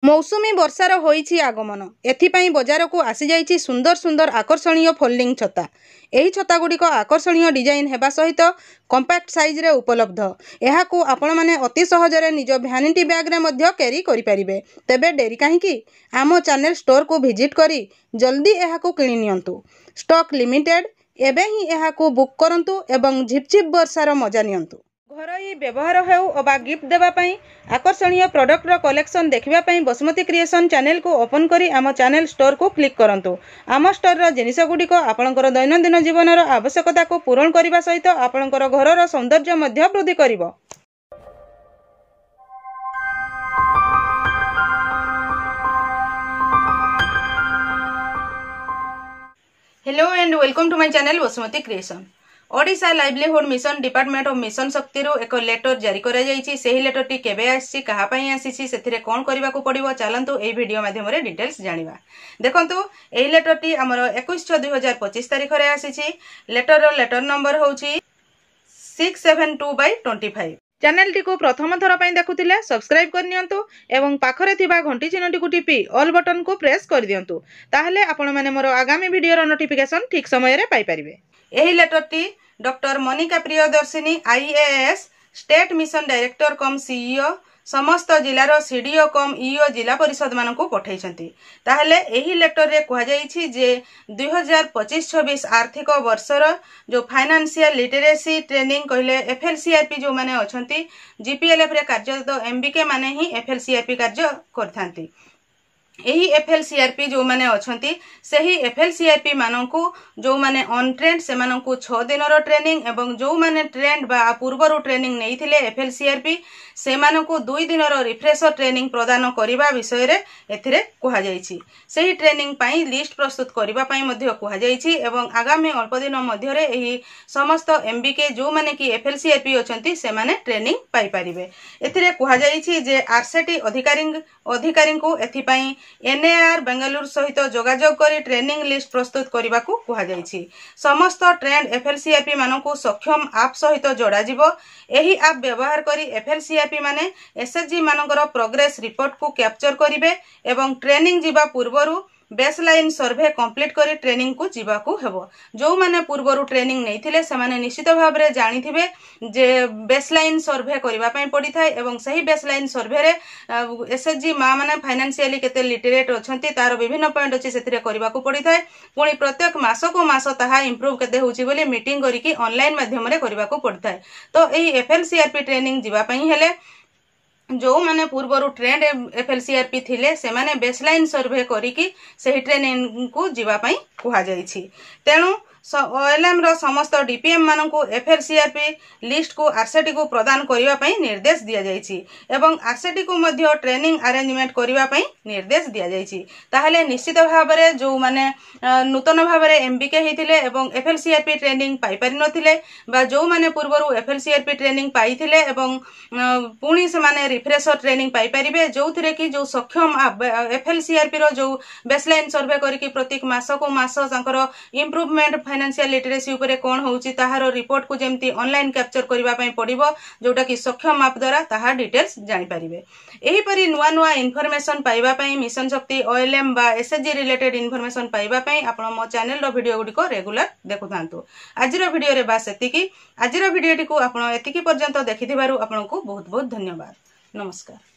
मौसुमी वर्षार होईछि आगमन एथिपाई बजार को आसी जाइछि सुंदर सुंदर आकर्षणीय फोल्डिंग छता। एही छता गुड़िक आकर्षणीय डिजाइन हेबा सहित कंपैक्ट साइज रे उपलब्ध। एहाकू आपण माने अति सहजरे निज भ्यानिटी बैग रे मध्य कैरी करि परिबे। तेबे डेरी काहींकी आम चैनल स्टोर को विजिट करी जल्दी एहाकू किनि नियंतु। स्टॉक लिमिटेड एबे ही एहाकू बुक करंतु एवं झिपझिप वर्षार मजा नियंतु। घरोई व्यवहार हेउ अबा गिफ्ट देवा पई आकर्षणीय प्रोडक्ट रो कलेक्शन देखिबा पई बसुमती क्रिएशन चैनल को ओपन करी आम चैनल स्टोर को क्लिक करंतु। आम स्टोर रो जिनिस गुडी को आपणकर दैनंदिन जीवन रो आवश्यकता को पूर्ण करबा सहित आपणकर घर रो सौंदर्य मध्य वृद्धि करिवो। Hello and welcome to my channel Basumati creation. Odisha livelihood mission department of mission Shakti एक लेटर जारी करा जायछि। सेही लेटर टी केबे आसी कहा पई आसीछि सेथिरे कोन करबा को पड़िबो चलंतु एई वीडियो माध्यम रे डिटेल्स जानिबा। देखंतु एई लेटर टी हमर 21/6/2025 तारिख रे आसीछि। लेटर नंबर होछि 672/25। चैनल टी को प्रथम थर पई देखुथिले सब्सक्राइब कर नियंतु एवं पाखरे थिबा घंटी चिन्हटी को टिपी ऑल बटन को प्रेस कर दियंतु। ताहले आपण माने मोर आगामी वीडियो रो नोटिफिकेशन ठीक समय रे पाई परिबे। एही लेटर टी doctor Manika Priyadarshini IAS state mission director cum CEO समस्त जिलार सीडीओ कम ईओ जिला परिषद मानकु पठाइछंती। ताहले एही लेटर रे कहा जाइछि जे 2025-26 आर्थिक वर्षर जो फाइनेंशियल लिटरेसी ट्रेनिंग कहले एफएलसीआरपी जो माने अछंती जीपीएलएफ रे कार्यरत एमबीके माने ही एफएलसीआरपी कार्य करथांती। एही एफएलसीआरपी जो माने अछंती सेही एफएलसीआरपी मानकु जो माने अनट्रेंड से मानकु 6 दिनर ट्रेनिंग एवं जो माने ट्रेंड बा पूर्वरु ट्रेनिंग नैथिले एफएलसीआरपी से मानकु 2 दिनर रिफ्रेशर ट्रेनिंग प्रदान करिबा विषय रे एथिरे कहा जाइछि। सेही ट्रेनिंग पई लिस्ट प्रस्तुत करिबा पई मध्ये कहा जाइछि एवं आगामी अल्प दिन मध्ये रे एही समस्त एमबीके जो माने कि एफएलसीआरपी अछंती से माने ट्रेनिंग पाई परिबे। एथिरे कहा जाइछि जे आरसीटी अधिकारी को एथि पई एनएआर बेंगलुरु सहित जोगाजोग करी ट्रेनिंग लिस्ट प्रस्तुत करने को कहा जाइछि। समस्त ट्रेंड एफएलसीआरपी मानकु सक्षम आप सहित जोड़ा जिवो। एही आप व्यवहार करी एफएलसीआरपी माने एसएचजी मानकर प्रोग्रेस रिपोर्ट को कैप्चर करिवे एवं ट्रेनिंग जिबा पूर्वरु बेसलाइन सर्वे कंप्लीट करी ट्रेनिंग को जीवा को हेबो। जो माने पूर्वरु ट्रेनिंग नैथिले से माने निश्चित भाव रे जानिथिबे जे बेसलाइन सर्वे करिबा पई पड़ी थाए एवं सही बेसलाइन सर्वे रे एसएचजी मा माने फाइनेंशियली केते लिटरेट अछंती तार विभिन्न पॉइंट अछि सेथिरे करिबा को पड़ी थाए। पुणी प्रत्येक मास को मास ताहा इंप्रूव केते होउची बोली मीटिंग करी कि ऑनलाइन माध्यम रे करिबा को पड़ी थाए। तो एही एफएलसीआरपी ट्रेनिंग जीवा पई हेले जो माने पूर्वरु ट्रेंड एफएलसीआरपी थिले से माने बेसलाइन सर्वे करिकी सही ट्रेनिंग को जीवा पई कहा जाइछि। तेणु ओएलएम रो समस्त डीपीएम मानकु एफएलसीआरपी लिस्ट को आरसीटी को प्रदान करिवा पई निर्देश दिया जाइछि एवं आरसीटी को मध्य ट्रेनिंग अरेंजमेंट करिवा पई निर्देश दिया जाइछि। ताहले निश्चित भाव रे जो माने नूतन भाव रे एमबीके हेतिले एवं एफएलसीआरपी ट्रेनिंग पाई पारि नथिले बा जो माने पूर्वरु एफएलसीआरपी ट्रेनिंग पाइथिले एवं पुणी से माने रिफ्रेशर ट्रेनिंग पाई परिबे जोथिरे कि जो सक्षम एफएलसीआरपी रो जो बेसलाइन सर्वे करिकी प्रत्येक मास को मास तांकर इंप्रूवमेंट फाइनेंशियल लिटरेसी उपरे कोन होउची ताहार रिपोर्ट को जेमती ऑनलाइन कैप्चर करिबा पई पड़िबो जोटा कि सक्षम आप द्वारा ताहा डिटेल्स जानि परिबे। एही परि नुआ इन्फॉर्मेशन पाइबा पई मिशन शक्ति ओएलएम बा एसएचजी रिलेटेड इन्फॉर्मेशन पाइबा पई आपण मो चैनल रो वीडियो गुडी को रेगुलर देखुथांतु। आजिरो वीडियो रे बास एतिकी। आजिरो वीडियोटी को आपण एतिकी पर्यंत देखिथिबारु आपनको बहुत बहुत धन्यवाद। नमस्कार।